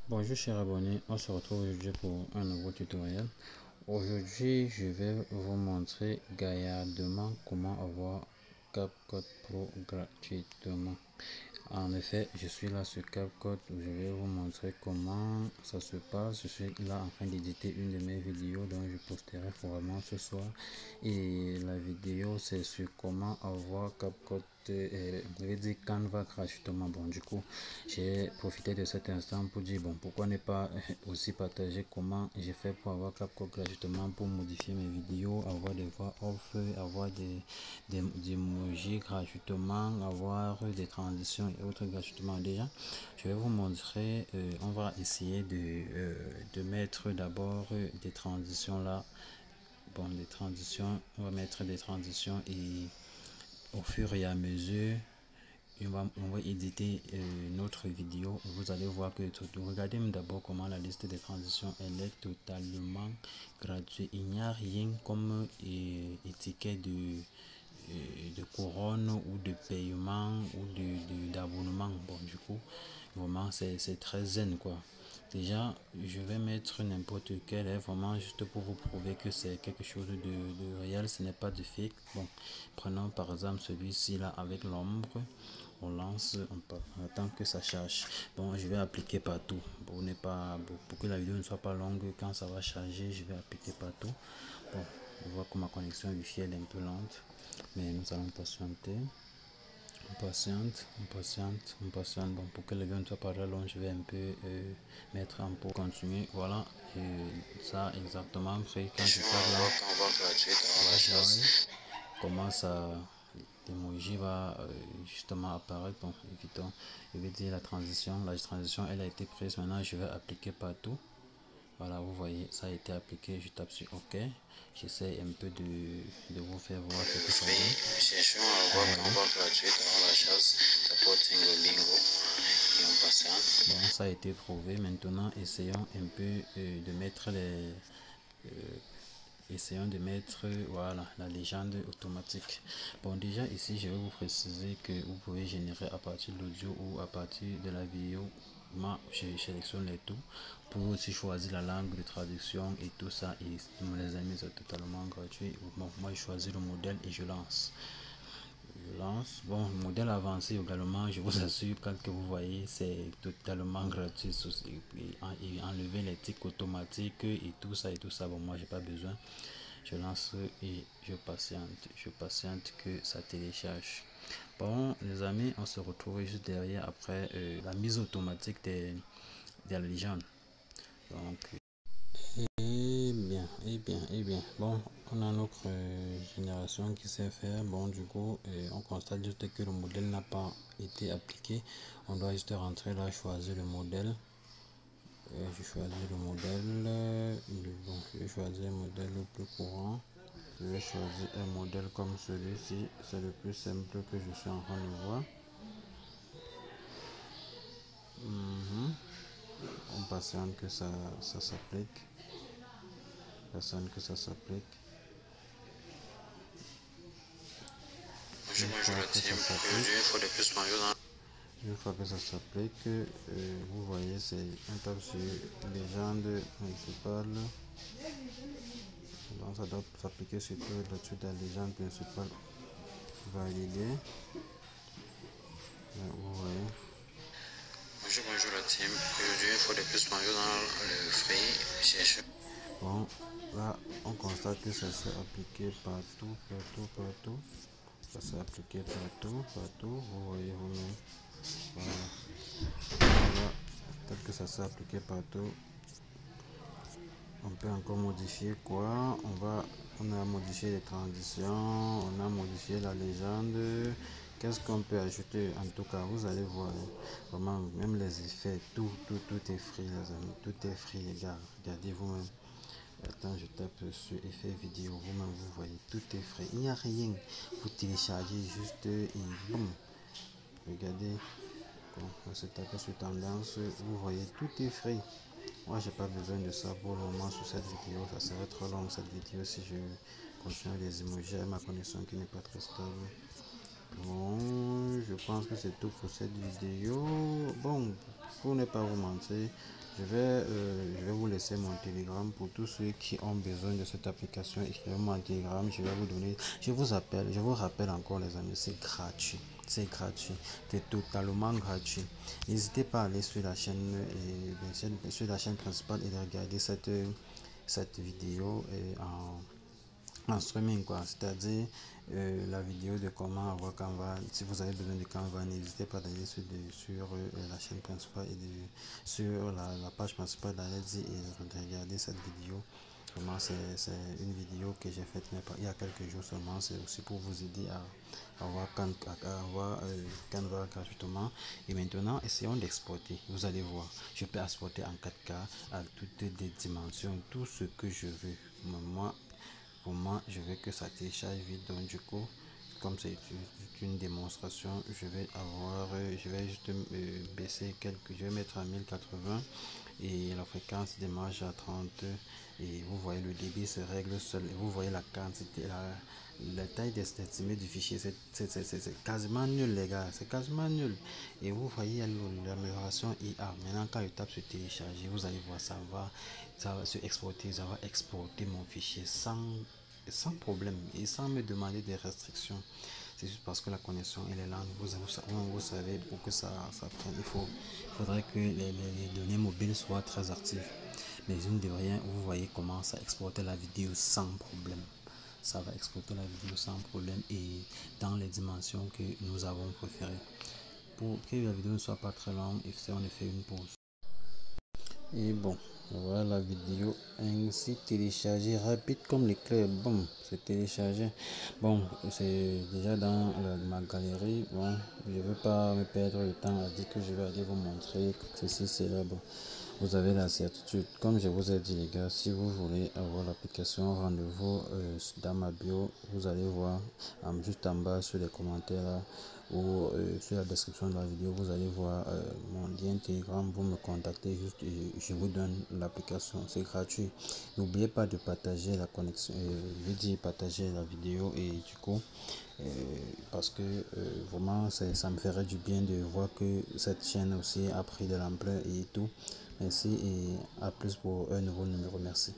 Bonjour chers abonnés, on se retrouve aujourd'hui pour un nouveau tutoriel. Aujourd'hui je vais vous montrer gaillardement comment avoir CapCut Pro gratuitement. En effet, je suis là sur CapCut où je vais vous montrer comment ça se passe. Je suis là en train d'éditer une de mes vidéos dont je posterai probablement ce soir. Et la vidéo c'est sur comment avoir CapCut, je vais dire Canva gratuitement. Bon, du coup, j'ai profité de cet instant pour dire, bon, pourquoi ne pas aussi partager comment j'ai fait pour avoir CapCut gratuitement, pour modifier mes vidéos, avoir des voix off, avoir des emojis gratuitement, avoir des transitions et autres gratuitement. Déjà je vais vous montrer, on va essayer de mettre d'abord des transitions là. Bon, des transitions, on va mettre des transitions et au fur et à mesure on va éditer notre vidéo. Vous allez voir que regardez d'abord comment la liste des transitions elle est totalement gratuite. Il n'y a rien comme étiquette de couronne ou de paiement ou d'abonnement. Bon, du coup vraiment c'est très zen quoi. Déjà je vais mettre n'importe quel, vraiment juste pour vous prouver que c'est quelque chose de réel, ce n'est pas de fake. Bon, prenons par exemple celui-ci là avec l'ombre. On lance, on attend que ça charge. Bon, je vais appliquer partout pour que la vidéo ne soit pas longue. Quand ça va charger, je vais appliquer partout. Bon, je vois que ma connexion Wi-Fi est un peu lente, mais nous allons patienter. On patiente. Bon, pour que le vidéo ne soit pas long, je vais un peu mettre en pause, continuer. Voilà, ça exactement fait. Quand je parle là, commence à l'emoji va justement apparaître. Bon, évitons, je vais dire la transition elle a été prise. Maintenant je vais appliquer partout. Voilà, vous voyez, ça a été appliqué. Je tape sur OK. J'essaie un peu de vous faire voir ce que ça donne. Cherchons à avoir Canva gratuit dans la chasse d'apporter bingo et on patiente. Bon, ça a été prouvé. Maintenant essayons un peu de mettre les essayons de mettre voilà la légende automatique. Bon, déjà ici je vais vous préciser que vous pouvez générer à partir de l'audio ou à partir de la vidéo. Moi je sélectionne les tout. Pour aussi choisir la langue de traduction et tout ça, et les amis c'est totalement gratuit. Bon, moi je choisis le modèle et je lance. Bon, modèle avancé également, je vous assure, quand que vous voyez c'est totalement gratuit. Et enlever les tics automatiques et tout ça, bon, moi j'ai pas besoin. Je lance et je patiente que ça télécharge. Bon les amis, on se retrouve juste derrière après la mise automatique des légendes. Donc bon, on a notre génération qui sait faire. Bon, du coup on constate juste que le modèle n'a pas été appliqué. On doit juste rentrer là, choisir le modèle. Je choisis le modèle. Bon, je vais choisir un modèle le plus courant. Je vais choisir un modèle comme celui-ci, c'est le plus simple que je suis en train de voir. On patiente que ça s'applique. Une fois que ça s'applique, vous voyez, c'est un tape sur légende principale. Donc ça doit s'appliquer surtout là-dessus de la légende principale validée. Vous voyez. Bonjour la team. Aujourd'hui, il faut de plus manger dans le free. Bon, là, on constate que ça s'est appliqué partout. Ça s'est appliqué partout. Vous voyez vous-même. Voilà. Peut-être que ça s'est appliqué partout. On peut encore modifier quoi? On a modifié les transitions. On a modifié la légende. Qu'est-ce qu'on peut ajouter? En tout cas, vous allez voir, vraiment, même les effets, tout est free, les amis. Tout est free, les gars. Regardez vous-même. Attends, je tape sur effet vidéo. Vous-même, vous voyez, tout est free. Il n'y a rien. Vous téléchargez juste et boum. Regardez. Bon, on se tape sur tendance. Vous voyez, tout est free. Moi, j'ai pas besoin de ça pour le moment sur cette vidéo. Ça serait trop long cette vidéo si je continue les emojis à ma connexion qui n'est pas très stable. Bon, je pense que c'est tout pour cette vidéo. Bon, pour ne pas vous mentir, Je vais vous laisser mon Telegram pour tous ceux qui ont besoin de cette application. Écrivez-moi en Telegram, je vais vous donner. Je vous rappelle encore les amis, c'est gratuit. C'est gratuit, c'est totalement gratuit. N'hésitez pas à aller sur la chaîne sur la chaîne principale et de regarder cette vidéo en streaming quoi, c'est-à-dire la vidéo de comment avoir Canva. Si vous avez besoin de Canva, n'hésitez pas d'aller sur la chaîne principale et sur la page principale d'Alexi et de regarder cette vidéo. Vraiment, c'est une vidéo que j'ai faite il y a quelques jours seulement. C'est aussi pour vous aider à avoir Canva gratuitement. Et maintenant, essayons d'exporter. Vous allez voir, je peux exporter en 4K à toutes les dimensions, tout ce que je veux. Pour moi, je veux que ça télécharge vite. Donc, du coup, comme c'est une démonstration, je vais juste baisser je vais mettre à 1080 et la fréquence d'image à 30 et vous voyez le débit se règle seul et vous voyez la quantité, la taille estimée du fichier, c'est quasiment nul les gars, c'est quasiment nul. Et vous voyez l'amélioration IA. Maintenant quand je tape sur télécharger, vous allez voir ça va se exporter, ça va exporter mon fichier sans problème et sans me demander des restrictions. C'est juste parce que la connexion elle est lente. Vous savez, pour que ça prenne, faudrait que les données mobiles soient très actives. Mais une de rien, vous voyez comment ça exporte la vidéo sans problème. Ça va exporter la vidéo sans problème et dans les dimensions que nous avons préférées. Pour que la vidéo ne soit pas très longue, on fait une pause. Et bon, voilà la vidéo ainsi téléchargée, rapide comme l'éclair. Bon, c'est téléchargé. Bon, c'est déjà dans ma galerie. Bon, je ne veux pas me perdre le temps à dire que je vais aller vous montrer ceci, c'est là. Bon, vous avez la certitude. Comme je vous ai dit les gars, si vous voulez avoir l'application, rendez-vous dans ma bio. Vous allez voir juste en bas sur les commentaires là, ou sur la description de la vidéo, vous allez voir mon lien Telegram. Vous me contactez juste et je vous donne l'application. C'est gratuit. N'oubliez pas de partager la connexion, je veux dire partager la vidéo et du coup parce que vraiment ça me ferait du bien de voir que cette chaîne aussi a pris de l'ampleur et tout. Merci et à plus pour un nouveau numéro. Merci.